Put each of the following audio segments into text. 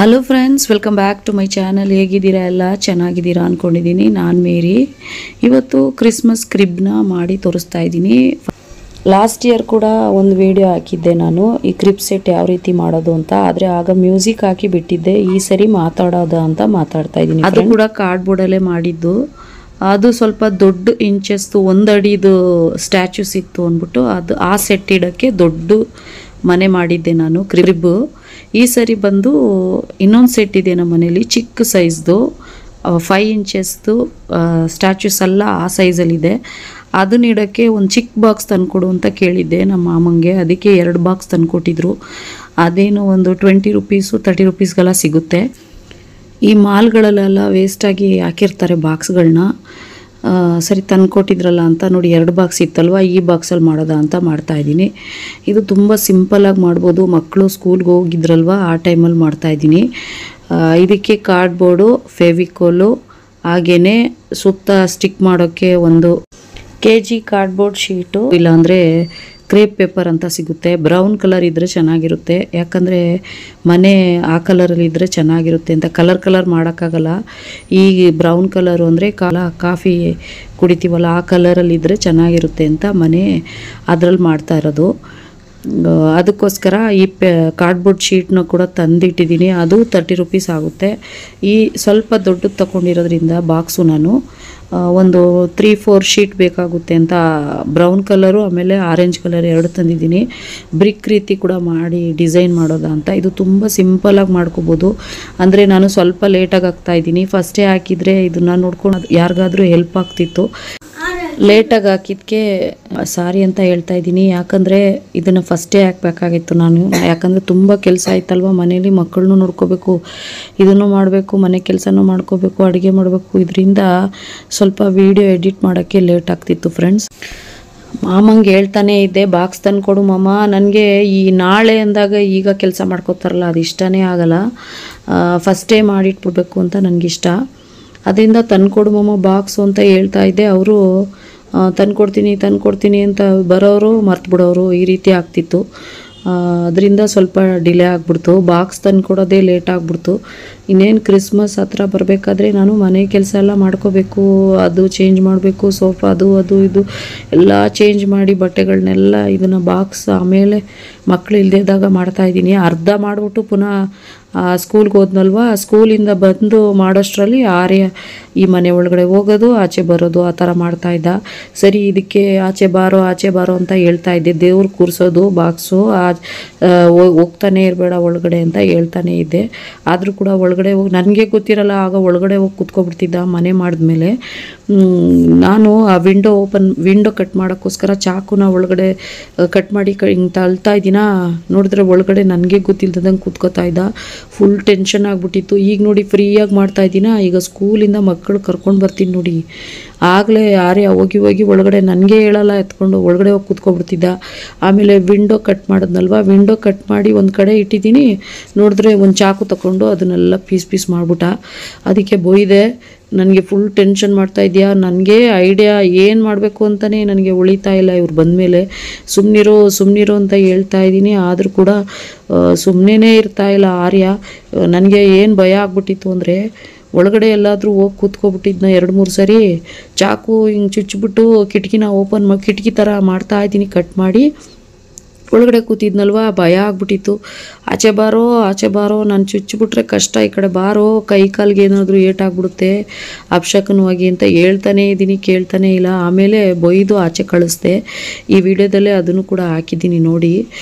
Hello friends, welcome back to my channel. ಹೇಗಿದ್ದೀರಾ? ಎಲ್ಲ ಚೆನ್ನಾಗಿದ್ದೀರಾ ಅಂದ್ಕೊಂಡಿದ್ದೀನಿ. ನಾನು ಮೇರಿ. ಇವತ್ತು ಕ್ರಿಸ್ಮಸ್ ಕ್ರಿಬ್ನ ಮಾಡಿ ತೋರಿಸ್ತಾ ಇದ್ದೀನಿ. ಲಾಸ್ಟ್ ಇಯರ್ ಕೂಡ ಒಂದು ವಿಡಿಯೋ ಹಾಕಿದ್ದೆ ನಾನು, ಈ ಕ್ರಿಬ್ ಸೆಟ್ ಯಾವ ರೀತಿ ಮಾಡೋದು ಅಂತ. ಆದರೆ ಆಗ ಮ್ಯೂಸಿಕ್ ಹಾಕಿ ಬಿಟ್ಟಿದ್ದೆ. ಈ ಸರಿ ಮಾತಾಡೋದ ಅಂತ ಮಾತಾಡ್ತಾ ಇದ್ದೀನಿ. ಅದು ಕೂಡ ಕಾರ್ಡ್ಬೋರ್ಡಲ್ಲೇ ಮಾಡಿದ್ದು. ಅದು ಸ್ವಲ್ಪ ದೊಡ್ಡ ಇಂಚಸ್ದು 1 ಅಡಿದು ಸ್ಟ್ಯಾಚ್ಯೂ ಸಿಕ್ತು ಅಂದ್ಬಿಟ್ಟು ಅದು ಆ ಸೆಟ್ ಇಡೋಕ್ಕೆ ದೊಡ್ಡ ಮನೆ ಮಾಡಿದ್ದೆ ನಾನು ಕ್ರಿಬ್. ಈ ಸರಿ ಬಂದು ಇನ್ನೊಂದು ಸೆಟ್ ಇದೆ ನಮ್ಮ ಮನೇಲಿ, ಚಿಕ್ಕ ಸೈಜ್ದು 5 ಇಂಚಸ್ದು ಸ್ಟ್ಯಾಚ್ಯೂಸ್ ಎಲ್ಲ ಆ ಸೈಜಲ್ಲಿದೆ. ಅದನ್ನ ಇಡೋಕ್ಕೆ ಒಂದು ಚಿಕ್ಕ ಬಾಕ್ಸ್ ತಂದುಕೊಡು ಅಂತ ಕೇಳಿದ್ದೆ ನಮ್ಮ ಮಾಮಂಗೆ. ಅದಕ್ಕೆ 2 ಬಾಕ್ಸ್ ತಂದುಕೊಟ್ಟಿದ್ರು. ಅದೇನು ಒಂದು 20 ರುಪೀಸು 30 ರುಪೀಸ್ಗೆಲ್ಲ ಸಿಗುತ್ತೆ. ಈ ಮಾಲ್ಗಳಲ್ಲೆಲ್ಲ ವೇಸ್ಟಾಗಿ ಹಾಕಿರ್ತಾರೆ ಬಾಕ್ಸ್ಗಳನ್ನ. ಸರಿ ತಂದುಕೊಟ್ಟಿದ್ರಲ್ಲ ಅಂತ ನೋಡಿ 2 ಬಾಕ್ಸ್ ಇತ್ತಲ್ವ, ಈ ಬಾಕ್ಸಲ್ಲಿ ಮಾಡೋದಾ ಅಂತ ಮಾಡ್ತಾಯಿದ್ದೀನಿ. ಇದು ತುಂಬ ಸಿಂಪಲಾಗಿ ಮಾಡ್ಬೋದು. ಮಕ್ಕಳು ಸ್ಕೂಲ್ಗೆ ಹೋಗಿದ್ರಲ್ವ, ಆ ಟೈಮಲ್ಲಿ ಮಾಡ್ತಾಯಿದ್ದೀನಿ. ಇದಕ್ಕೆ ಕಾರ್ಡ್ಬೋರ್ಡು, ಫೆವಿಕೋಲು, ಹಾಗೆಯೇ ಸುತ್ತ ಸ್ಟಿಕ್ ಮಾಡೋಕ್ಕೆ 1 kg ಕಾರ್ಡ್ಬೋರ್ಡ್ ಶೀಟು, ಇಲ್ಲಾಂದರೆ ಕ್ರೇಪ್ ಪೇಪರ್ ಅಂತ ಸಿಗುತ್ತೆ. ಬ್ರೌನ್ ಕಲರ್ ಇದ್ದರೆ ಚೆನ್ನಾಗಿರುತ್ತೆ, ಯಾಕಂದರೆ ಮನೆ ಆ ಕಲರಲ್ಲಿ ಇದ್ದರೆ ಚೆನ್ನಾಗಿರುತ್ತೆ ಅಂತ. ಕಲರ್ ಮಾಡೋಕ್ಕಾಗಲ್ಲ. ಈ ಬ್ರೌನ್ ಕಲರು ಅಂದರೆ ಕಾಫಿ ಕುಡಿತೀವಲ್ಲ, ಆ ಕಲರಲ್ಲಿ ಇದ್ದರೆ ಚೆನ್ನಾಗಿರುತ್ತೆ ಅಂತ ಮನೆ ಅದರಲ್ಲಿ ಮಾಡ್ತಾ ಇರೋದು. ಅದಕ್ಕೋಸ್ಕರ ಈ ಕಾರ್ಡ್ಬೋರ್ಡ್ ಶೀಟ್ನ ಕೂಡ ತಂದಿಟ್ಟಿದ್ದೀನಿ. ಅದು 30 ರುಪೀಸ್ ಆಗುತ್ತೆ. ಈ ಸ್ವಲ್ಪ ದೊಡ್ಡದು ತಗೊಂಡಿರೋದ್ರಿಂದ ಬಾಕ್ಸು ನಾನು ಒಂದು 3-4 ಶೀಟ್ ಬೇಕಾಗುತ್ತೆ ಅಂತ ಬ್ರೌನ್ ಕಲರು ಆಮೇಲೆ ಆರೆಂಜ್ ಕಲರ್ 2 ತಂದಿದ್ದೀನಿ. ಬ್ರಿಕ್ ರೀತಿ ಕೂಡ ಮಾಡಿ ಡಿಸೈನ್ ಮಾಡೋದಾ ಅಂತ. ಇದು ತುಂಬ ಸಿಂಪಲಾಗಿ ಮಾಡ್ಕೋಬೋದು. ಅಂದರೆ ನಾನು ಸ್ವಲ್ಪ ಲೇಟಾಗಿ ಹಾಕ್ತಾಯಿದ್ದೀನಿ. ಫಸ್ಟೇ ಹಾಕಿದರೆ ಇದನ್ನು ನೋಡ್ಕೊಂಡು ಯಾರಿಗಾದ್ರೂ ಹೆಲ್ಪ್ ಆಗ್ತಿತ್ತು. ಲೇಟಾಗಿ ಹಾಕಿದ್ದಕ್ಕೆ ಸಾರಿ ಅಂತ ಹೇಳ್ತಾ ಇದ್ದೀನಿ. ಯಾಕಂದರೆ ಇದನ್ನು ಫಸ್ಟೇ ಹಾಕಬೇಕಾಗಿತ್ತು ನಾನು. ಯಾಕಂದರೆ ತುಂಬ ಕೆಲಸ ಆಯ್ತಲ್ವ ಮನೇಲಿ. ಮಕ್ಕಳನ್ನೂ ನೋಡ್ಕೋಬೇಕು, ಇದನ್ನು ಮಾಡಬೇಕು, ಮನೆ ಕೆಲಸನೂ ಮಾಡ್ಕೋಬೇಕು, ಅಡುಗೆ ಮಾಡಬೇಕು. ಇದರಿಂದ ಸ್ವಲ್ಪ ವಿಡಿಯೋ ಎಡಿಟ್ ಮಾಡೋಕ್ಕೆ ಲೇಟ್ ಆಗ್ತಿತ್ತು ಫ್ರೆಂಡ್ಸ್. ಮಾಮಂಗೆ ಹೇಳ್ತಾನೆ ಇದ್ದೆ, ಬಾಕ್ಸ್ ತಂದು ಕೊಡು ಮಾಮ, ನನಗೆ ಈ ನಾಳೆ ಅಂದಾಗ ಈಗ ಕೆಲಸ ಮಾಡ್ಕೋತಾರಲ್ಲ ಅದು ಇಷ್ಟನೇ ಆಗಲ್ಲ. ಫಸ್ಟೇ ಮಾಡಿಟ್ಬಿಡ್ಬೇಕು ಅಂತ ನನಗಿಷ್ಟ. ಅದರಿಂದ ತಂದುಕೊಡು ಮಾಮ ಬಾಕ್ಸು ಅಂತ ಹೇಳ್ತಾ ಇದ್ದೆ. ಅವರು ತಂದ್ಕೊಡ್ತೀನಿ ಅಂತ ಬರೋರು ಮರ್ತು ಬಿಡೋರು, ಈ ರೀತಿ ಆಗ್ತಿತ್ತು. ಅದರಿಂದ ಸ್ವಲ್ಪ ಡಿಲೇ ಆಗಿಬಿಡ್ತು. ಬಾಕ್ಸ್ ತಂದುಕೊಡೋದೇ ಲೇಟ್ ಆಗಿಬಿಡ್ತು. ಇನ್ನೇನು ಕ್ರಿಸ್ಮಸ್ ಹತ್ರ ಬರಬೇಕಾದ್ರೆ ನಾನು ಮನೆ ಕೆಲಸ ಎಲ್ಲ ಮಾಡ್ಕೋಬೇಕು. ಅದು ಚೇಂಜ್ ಮಾಡಬೇಕು, ಸೋಫಾ ಅದು ಇದು ಎಲ್ಲ ಚೇಂಜ್ ಮಾಡಿ ಬಟ್ಟೆಗಳನ್ನೆಲ್ಲ ಇದನ್ನು ಬಾಕ್ಸ್ ಆಮೇಲೆ ಮಕ್ಕಳು ಇಲ್ಲದಿದ್ದಾಗ ಮಾಡ್ತಾಯಿದ್ದೀನಿ. ಅರ್ಧ ಮಾಡಿಬಿಟ್ಟು ಪುನಃ ಸ್ಕೂಲ್ಗೆ ಹೋದ್ನಲ್ವ, ಸ್ಕೂಲಿಂದ ಬಂದು ಮಾಡೋಷ್ಟರಲ್ಲಿ ಆರ್ಯ ಈ ಮನೆ ಒಳಗಡೆ ಹೋಗೋದು ಆಚೆ ಬರೋದು ಆ ಥರ ಮಾಡ್ತಾಯಿದ್ದ. ಸರಿ ಇದಕ್ಕೆ ಆಚೆ ಬಾರೋ ಅಂತ ಹೇಳ್ತಾ ಇದ್ದೆ. ದೇವ್ರು ಕೂರಿಸೋದು ಬಾಕ್ಸು ಹೋಗ್ತಾನೆ ಇರಬೇಡ ಒಳಗಡೆ ಅಂತ ಹೇಳ್ತಾನೆ ಇದ್ದೆ. ಆದರೂ ಕೂಡ ಒಳಗಡೆ ಹೋಗಿ ನನಗೆ ಗೊತ್ತಿರಲ್ಲ, ಆಗ ಒಳಗಡೆ ಹೋಗಿ ಕೂತ್ಕೊಬಿಡ್ತಿದ್ದ ಮನೆ ಮಾಡಿದ್ಮೇಲೆ. ನಾನು ಆ ವಿಂಡೋ ಕಟ್ ಮಾಡೋಕ್ಕೋಸ್ಕರ ಚಾಕುನ ಒಳಗಡೆ ಕಟ್ ಮಾಡಿ ಹಿಂಗೆ ತಳ್ತಾ ಇದ್ದೀನ, ನೋಡಿದ್ರೆ ಒಳಗಡೆ ನನಗೆ ಗೊತ್ತಿಲ್ದಂಗೆ ಕೂತ್ಕೋತಾ ಇದ್ದ. ಫುಲ್ ಟೆನ್ಷನ್ ಆಗಿಬಿಟ್ಟಿತ್ತು. ಈಗ ನೋಡಿ ಫ್ರೀಯಾಗಿ ಮಾಡ್ತಾ ಇದ್ದೀನ. ಈಗ ಸ್ಕೂಲಿಂದ ಮಕ್ಕಳು ಕರ್ಕೊಂಡು ಬರ್ತೀನಿ ನೋಡಿ, ಆಗಲೇ ಯಾರೇ ಹೋಗಿ ಒಳಗಡೆ ನನಗೆ ಹೇಳಲ್ಲ, ಎತ್ಕೊಂಡು ಒಳಗಡೆ ಹೋಗಿ ಕೂತ್ಕೊಬಿಡ್ತಿದ್ದ. ಆಮೇಲೆ ವಿಂಡೋ ಕಟ್ ಮಾಡಿದ್ನಲ್ವ, ವಿಂಡೋ ಕಟ್ ಮಾಡಿ ಒಂದು ಕಡೆ ಇಟ್ಟಿದ್ದೀನಿ. ನೋಡಿದ್ರೆ ಒಂದು ಚಾಕು ತಗೊಂಡು ಅದನ್ನೆಲ್ಲ ಪೀಸ್ ಮಾಡಿಬಿಟ್ಟ. ಅದಕ್ಕೆ ಬೈದೆ, ನನಗೆ ಫುಲ್ ಟೆನ್ಷನ್ ಮಾಡ್ತಾ ಇದೆಯಾ, ನನಗೆ ಐಡಿಯಾ ಏನು ಮಾಡಬೇಕು ಅಂತಲೇ ನನಗೆ ಉಳಿತಾ ಇಲ್ಲ. ಇವ್ರು ಬಂದಮೇಲೆ ಸುಮ್ಮನಿರೋ ಅಂತ ಹೇಳ್ತಾ ಇದ್ದೀನಿ. ಆದರೂ ಕೂಡ ಸುಮ್ಮನೆ ಇರ್ತಾ ಇಲ್ಲ ಆರ್ಯ. ನನಗೆ ಏನು ಭಯ ಆಗ್ಬಿಟ್ಟಿತ್ತು ಅಂದರೆ, ಒಳಗಡೆ ಎಲ್ಲಾದರೂ ಹೋಗಿ ಕೂತ್ಕೊಬಿಟ್ಟಿದ್ನ 2-3 ಸರಿ. ಚಾಕು ಹಿಂಗೆ ಚುಚ್ಚಿಬಿಟ್ಟು ಕಿಟಕಿನ ಕಿಟಕಿ ಥರ ಮಾಡ್ತಾ ಇದ್ದೀನಿ ಕಟ್ ಮಾಡಿ. ಒಳಗಡೆ ಕೂತಿದ್ನಲ್ವ, ಭಯ ಆಗ್ಬಿಟ್ಟಿತ್ತು. ಆಚೆ ಬಾರೋ ನಾನು ಚುಚ್ಚಿಬಿಟ್ರೆ ಕಷ್ಟ, ಈ ಕಡೆ ಬಾರೋ, ಕೈ ಕಾಲಿಗೆ ಏನಾದರೂ ಏಟಾಗ್ಬಿಡುತ್ತೆ ಅಪಶಕನವಾಗಿ ಅಂತ ಹೇಳ್ತಾನೆ ಇದ್ದೀನಿ, ಕೇಳ್ತಾನೆ ಇಲ್ಲ. ಆಮೇಲೆ ಬೈದು ಆಚೆ ಕಳಿಸ್ದೆ. ಈ ವಿಡಿಯೋದಲ್ಲೇ ಅದನ್ನು ಕೂಡ ಹಾಕಿದ್ದೀನಿ ನೋಡಿ.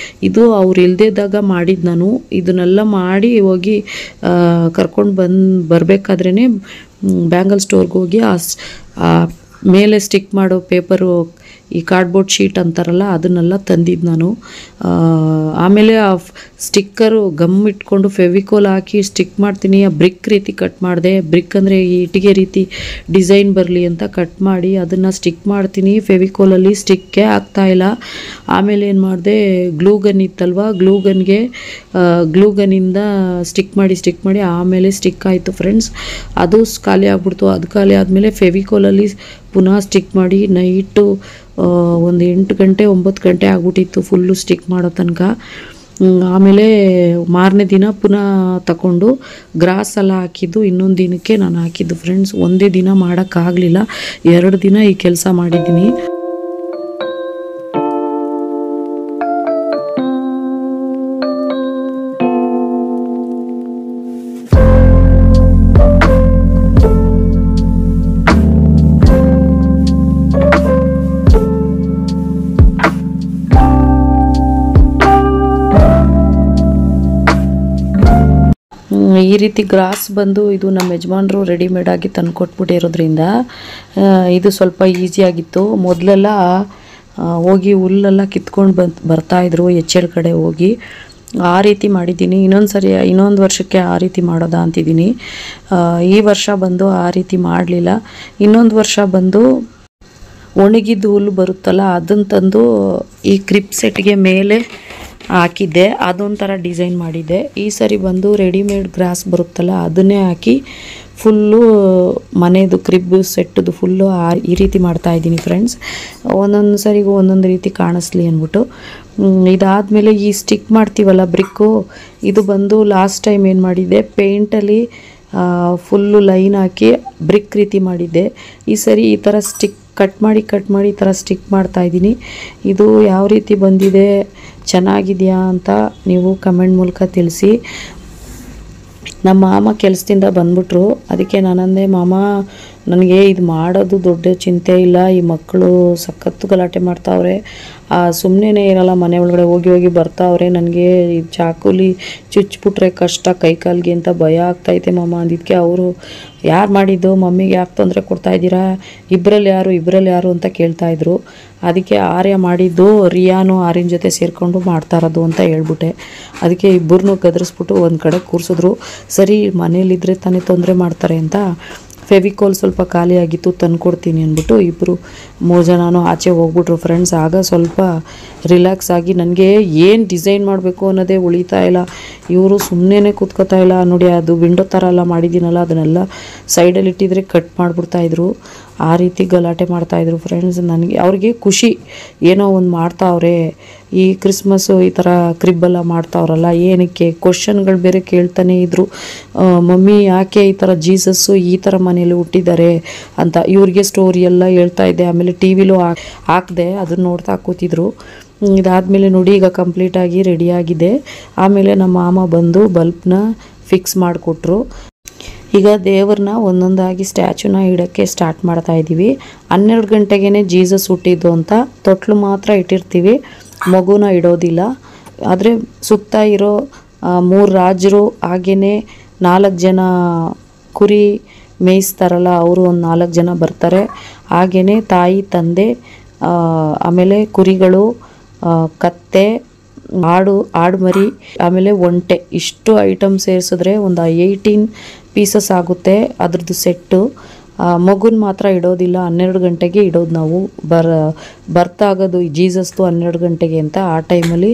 ಇದು ಅವ್ರು ಇಲ್ದಿದ್ದಾಗ ಮಾಡಿದ್ದು ನಾನು. ಇದನ್ನೆಲ್ಲ ಮಾಡಿ ಹೋಗಿ ಕರ್ಕೊಂಡು ಬರಬೇಕಾದ್ರೇ ಬ್ಯಾಂಗಲ್ ಸ್ಟೋರ್ಗೆ ಹೋಗಿ ಆ ಮೇಲೆ ಸ್ಟಿಕ್ ಮಾಡೋ ಪೇಪರು, ಈ ಕಾರ್ಡ್ಬೋರ್ಡ್ ಶೀಟ್ ಅಂತಾರಲ್ಲ, ಅದನ್ನೆಲ್ಲ ತಂದಿದ್ದು ನಾನು. ಆಮೇಲೆ ಆ ಸ್ಟಿಕ್ಕರು ಗಮ್ ಇಟ್ಕೊಂಡು ಫೆವಿಕೋಲ್ ಹಾಕಿ ಸ್ಟಿಕ್ ಮಾಡ್ತೀನಿ. ಆ ಬ್ರಿಕ್ ರೀತಿ ಕಟ್ ಮಾಡಿದೆ. ಬ್ರಿಕ್ ಅಂದರೆ ಈ ಇಟ್ಟಿಗೆ ರೀತಿ ಡಿಸೈನ್ ಬರಲಿ ಅಂತ ಕಟ್ ಮಾಡಿ ಅದನ್ನು ಸ್ಟಿಕ್ ಮಾಡ್ತೀನಿ. ಫೆವಿಕೋಲಲ್ಲಿ ಸ್ಟಿಕ್ಕೇ ಆಗ್ತಾಯಿಲ್ಲ. ಆಮೇಲೆ ಏನು ಮಾಡಿದೆ, ಗ್ಲೂಗನ್ ಇತ್ತಲ್ವ, ಗ್ಲೂಗನ್ನಿಂದ ಸ್ಟಿಕ್ ಮಾಡಿ ಆಮೇಲೆ ಸ್ಟಿಕ್ ಆಯಿತು ಫ್ರೆಂಡ್ಸ್. ಅದು ಖಾಲಿ ಆಗ್ಬಿಡ್ತು. ಅದು ಖಾಲಿ ಆದಮೇಲೆ ಫೆವಿಕೋಲಲ್ಲಿ ಪುನಃ ಸ್ಟಿಕ್ ಮಾಡಿ ನೈಟು ಒಂದು 8 ಗಂಟೆ 9 ಗಂಟೆ ಆಗ್ಬಿಟ್ಟಿತ್ತು ಫುಲ್ಲು ಸ್ಟಿಕ್ ಮಾಡೋ ತನಕ. ಆಮೇಲೆ ಮಾರನೇ ದಿನ ಪುನಃ ತಗೊಂಡು ಗ್ರಾಸ್ ಎಲ್ಲ ಹಾಕಿದ್ದು ಇನ್ನೊಂದು ದಿನಕ್ಕೆ ನಾನು ಹಾಕಿದ್ದು ಫ್ರೆಂಡ್ಸ್. ಒಂದೇ ದಿನ ಮಾಡೋಕ್ಕಾಗಲಿಲ್ಲ, 2 ದಿನ ಈ ಕೆಲಸ ಮಾಡಿದ್ದೀನಿ. ಈ ರೀತಿ ಗ್ರಾಸ್ ಬಂದು ಇದು ನಮ್ಮ ಯಜಮಾನರು ರೆಡಿಮೇಡ್ ಆಗಿ ತಂದು ಕೊಟ್ಬಿಟ್ಟಿರೋದ್ರಿಂದ ಇದು ಸ್ವಲ್ಪ ಈಸಿಯಾಗಿತ್ತು. ಮೊದಲೆಲ್ಲ ಹೋಗಿ ಹುಲ್ಲೆಲ್ಲ ಕಿತ್ಕೊಂಡು ಬರ್ತಾಯಿದ್ರು HL ಕಡೆ ಹೋಗಿ. ಆ ರೀತಿ ಮಾಡಿದ್ದೀನಿ. ಇನ್ನೊಂದು ವರ್ಷಕ್ಕೆ ಆ ರೀತಿ ಮಾಡೋದಾ ಅಂತಿದ್ದೀನಿ. ಈ ವರ್ಷ ಬಂದು ಆ ರೀತಿ ಮಾಡಲಿಲ್ಲ. ಇನ್ನೊಂದು ವರ್ಷ ಬಂದು ಒಣಗಿದ್ದು ಹುಲ್ಲು ಬರುತ್ತಲ್ಲ ಅದನ್ನು ತಂದು ಈ ಕ್ರಿಪ್ ಸೆಟ್ಗೆ ಮೇಲೆ ಹಾಕಿದ್ದೆ. ಅದೊಂಥರ ಡಿಸೈನ್ ಮಾಡಿದ್ದೆ. ಈ ಸರಿ ಬಂದು ರೆಡಿಮೇಡ್ ಗ್ರಾಸ್ ಬರುತ್ತಲ್ಲ ಅದನ್ನೇ ಹಾಕಿ ಫುಲ್ಲು ಮನೆಯದು ಕ್ರಿಬ್ ಸೆಟ್ಟದು ಫುಲ್ಲು ಈ ರೀತಿ ಮಾಡ್ತಾಯಿದ್ದೀನಿ ಫ್ರೆಂಡ್ಸ್. ಒಂದೊಂದು ಸರಿಗೂ ಒಂದೊಂದು ರೀತಿ ಕಾಣಿಸ್ಲಿ ಅಂದ್ಬಿಟ್ಟು. ಇದಾದಮೇಲೆ ಈ ಸ್ಟಿಕ್ ಮಾಡ್ತೀವಲ್ಲ ಬ್ರಿಕ್ಕು, ಇದು ಬಂದು ಲಾಸ್ಟ್ ಟೈಮ್ ಏನು ಮಾಡಿದ್ದೆ, ಪೇಂಟಲ್ಲಿ ಫುಲ್ಲು ಲೈನ್ ಹಾಕಿ ಬ್ರಿಕ್ ರೀತಿ ಮಾಡಿದ್ದೆ. ಈ ಸರಿ ಈ ಥರ ಸ್ಟಿಕ್ ಕಟ್ ಮಾಡಿ ಈ ಥರ ಸ್ಟಿಕ್ ಮಾಡ್ತಾಯಿದ್ದೀನಿ. ಇದು ಯಾವ ರೀತಿ ಬಂದಿದೆ, ಚೆನ್ನಾಗಿದೆಯಾ ಅಂತ ನೀವು ಕಮೆಂಟ್ ಮೂಲಕ ತಿಳಿಸಿ. ನಮ್ಮ ಮಾಮ ಕೆಲಸದಿಂದ ಬಂದ್ಬಿಟ್ರು. ಅದಕ್ಕೆ ನಾನಂದೆ, ಮಾಮ ನನಗೆ ಇದು ಮಾಡೋದು ದೊಡ್ಡ ಚಿಂತೆ ಇಲ್ಲ, ಈ ಮಕ್ಕಳು ಸಖತ್ತು ಗಲಾಟೆ ಮಾಡ್ತಾವ್ರೆ, ಸುಮ್ಮನೆ ಇರಲ್ಲ, ಮನೆ ಒಳಗಡೆ ಹೋಗಿ ಬರ್ತಾವ್ರೆ, ನನಗೆ ಈ ಚಾಕುಲಿ ಚುಚ್ಚಿಬಿಟ್ರೆ ಕಷ್ಟ ಕೈಕಾಲಿಗೆ ಅಂತ ಭಯ ಆಗ್ತೈತೆ ಮಾಮ ಅಂದಿದ್ದಕ್ಕೆ ಅವರು, ಯಾರು ಮಾಡಿದ್ದು, ಮಮ್ಮಿಗೆ ಯಾಕೆ ತೊಂದರೆ ಕೊಡ್ತಾಯಿದ್ದೀರಾ, ಇಬ್ಬರಲ್ಲಿ ಯಾರು ಅಂತ ಕೇಳ್ತಾಯಿದ್ರು. ಅದಕ್ಕೆ ಆರ್ಯ ಮಾಡಿದ್ದು, ರಿಯಾನು ಆರ್ಯನ ಜೊತೆ ಸೇರಿಕೊಂಡು ಮಾಡ್ತಾರದು ಅಂತ ಹೇಳ್ಬಿಟ್ಟೆ. ಅದಕ್ಕೆ ಇಬ್ಬರನ್ನೂ ಗದರಿಸ್ಬಿಟ್ಟು ಒಂದು ಕಡೆ ಕೂರಿಸಿದ್ರು. ಸರಿ, ಮನೇಲಿದ್ದರೆ ತಾನೇ ತೊಂದರೆ ಮಾಡ್ತಾರೆ ಅಂತ ಫೆವಿಕೋಲ್ ಸ್ವಲ್ಪ ಖಾಲಿ ಆಗಿತ್ತು, ತಂದುಕೊಡ್ತೀನಿ ಅಂದ್ಬಿಟ್ಟು ಇಬ್ಬರು 3 ಜನನೂ ಆಚೆ ಹೋಗ್ಬಿಟ್ರು ಫ್ರೆಂಡ್ಸ್. ಆಗ ಸ್ವಲ್ಪ ರಿಲ್ಯಾಕ್ಸ್ ಆಗಿ ನನಗೆ ಏನು ಡಿಸೈನ್ ಮಾಡಬೇಕು ಅನ್ನೋದೇ ಉಳಿತಾ ಇಲ್ಲ. ಇವರು ಸುಮ್ಮನೆ ಕೂತ್ಕೋತಾ ಇಲ್ಲ ನೋಡಿ. ಅದು ವಿಂಡೋ ಥರ ಎಲ್ಲ ಮಾಡಿದ್ದೀನಲ್ಲ, ಅದನ್ನೆಲ್ಲ ಸೈಡಲ್ಲಿ ಇಟ್ಟಿದ್ರೆ ಕಟ್ ಮಾಡಿಬಿಡ್ತಾಯಿದ್ರು. ಆ ರೀತಿ ಗಲಾಟೆ ಮಾಡ್ತಾಯಿದ್ರು ಫ್ರೆಂಡ್ಸ್. ನನಗೆ ಅವ್ರಿಗೆ ಖುಷಿ, ಏನೋ ಒಂದು ಮಾಡ್ತಾವ್ರೆ. ಈ ಕ್ರಿಸ್ಮಸ್ಸು ಈ ಥರ ಕ್ರಿಬ್ಬೆಲ್ಲ ಮಾಡ್ತಾವ್ರಲ್ಲ, ಏನಕ್ಕೆ ಕ್ವಶನ್ಗಳು ಬೇರೆ ಕೇಳ್ತಾನೆ ಇದ್ರು. ಮಮ್ಮಿ ಯಾಕೆ ಈ ಥರ ಜೀಸಸ್ಸು ಈ ಥರ ಮನೇಲಿ ಹುಟ್ಟಿದ್ದಾರೆ ಅಂತ ಇವ್ರಿಗೆ ಸ್ಟೋರಿ ಎಲ್ಲ ಹೇಳ್ತಾ ಇದ್ದೆ. ಆಮೇಲೆ ಟಿ ವಿಲೂ ಹಾಕಿದೆ, ಅದನ್ನ ನೋಡ್ತಾ ಕೂತಿದ್ರು. ಇದಾದಮೇಲೆ ನೋಡಿ ಈಗ ಕಂಪ್ಲೀಟಾಗಿ ರೆಡಿಯಾಗಿದೆ. ಆಮೇಲೆ ನಮ್ಮ ಮಾಮ ಬಂದು ಬಲ್ಬ್ನ ಫಿಕ್ಸ್ ಮಾಡಿಕೊಟ್ರು. ಈಗ ದೇವ್ರನ್ನ ಒಂದೊಂದಾಗಿ ಸ್ಟ್ಯಾಚುನ ಇಡೋಕ್ಕೆ ಸ್ಟಾರ್ಟ್ ಮಾಡ್ತಾ ಇದ್ದೀವಿ. 12 ಗಂಟೆಗೇ ಜೀಸಸ್ ಹುಟ್ಟಿದ್ದು ಅಂತ ತೊಟ್ಲು ಮಾತ್ರ ಇಟ್ಟಿರ್ತೀವಿ, ಮಗುನ ಇಡೋದಿಲ್ಲ. ಆದರೆ ಸುತ್ತ ಇರೋ 3 ರಾಜರು, ಹಾಗೆಯೇ 4 ಜನ ಕುರಿ ಮೇಯಿಸ್ತಾರಲ್ಲ ಅವರು ಒಂದು 4 ಜನ ಬರ್ತಾರೆ. ಹಾಗೆಯೇ ತಾಯಿ ತಂದೆ, ಆಮೇಲೆ ಕುರಿಗಳು, ಕತ್ತೆ, ಆಡು ಮರಿ, ಆಮೇಲೆ ಒಂಟೆ, ಇಷ್ಟು ಐಟಮ್ ಸೇರಿಸಿದ್ರೆ ಒಂದು 18 ಪೀಸಸ್ ಆಗುತ್ತೆ ಅದ್ರದ್ದು ಸೆಟ್ಟು. ಮಗುನ ಮಾತ್ರ ಇಡೋದಿಲ್ಲ, 12 ಗಂಟೆಗೆ ಇಡೋದು ನಾವು. ಬರ್ತಾಗೋದು ಜೀಸಸ್ದು 12 ಗಂಟೆಗೆ ಅಂತ. ಆ ಟೈಮಲ್ಲಿ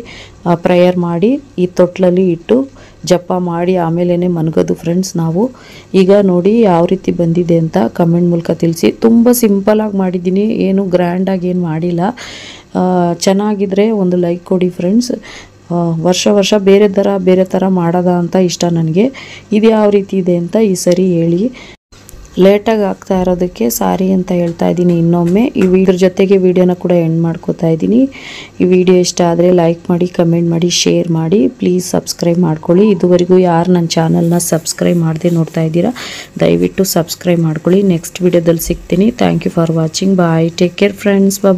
ಪ್ರೇಯರ್ ಮಾಡಿ ಈ ತೊಟ್ಲಲ್ಲಿ ಇಟ್ಟು ಜಪ ಮಾಡಿ ಆಮೇಲೆ ಮನ್ಗೋದು ಫ್ರೆಂಡ್ಸ್ ನಾವು. ಈಗ ನೋಡಿ ಯಾವ ರೀತಿ ಬಂದಿದೆ ಅಂತ ಕಮೆಂಟ್ ಮೂಲಕ ತಿಳಿಸಿ. ತುಂಬ ಸಿಂಪಲಾಗಿ ಮಾಡಿದ್ದೀನಿ, ಏನು ಗ್ರ್ಯಾಂಡಾಗಿ ಏನು ಮಾಡಿಲ್ಲ. ಚೆನ್ನಾಗಿದ್ರೆ ಒಂದು ಲೈಕ್ ಕೊಡಿ ಫ್ರೆಂಡ್ಸ್. ವರ್ಷ ಬೇರೆ ಥರ ಮಾಡೋದ ಅಂತ ಇಷ್ಟ ನನಗೆ. ಇದು ಯಾವ ರೀತಿ ಇದೆ ಅಂತ ಈ ಸರಿ ಹೇಳಿ. ಲೇಟಾಗಿ ಆಗ್ತಾ ಇರೋದಕ್ಕೆ ಸಾರಿ ಅಂತ ಹೇಳ್ತಾ ಇದ್ದೀನಿ ಇನ್ನೊಮ್ಮೆ. ಇದ್ರ ಜೊತೆಗೆ ವಿಡಿಯೋನ ಕೂಡ ಎಂಡ್ ಮಾಡ್ಕೋತಾ ಇದ್ದೀನಿ. ಈ ವಿಡಿಯೋ ಇಷ್ಟ ಆದರೆ ಲೈಕ್ ಮಾಡಿ, ಕಮೆಂಟ್ ಮಾಡಿ, ಶೇರ್ ಮಾಡಿ. ಪ್ಲೀಸ್ ಸಬ್ಸ್ಕ್ರೈಬ್ ಮಾಡ್ಕೊಳ್ಳಿ. ಇದುವರೆಗೂ ಯಾರು ನನ್ನ ಚಾನಲ್ನ ಸಬ್ಸ್ಕ್ರೈಬ್ ಮಾಡದೆ ನೋಡ್ತಾ ಇದ್ದೀರಾ, ದಯವಿಟ್ಟು ಸಬ್ಸ್ಕ್ರೈಬ್ ಮಾಡ್ಕೊಳ್ಳಿ. ನೆಕ್ಸ್ಟ್ ವಿಡಿಯೋದಲ್ಲಿ ಸಿಗ್ತೀನಿ. Thank you for watching. Bye, take care friends. Bye.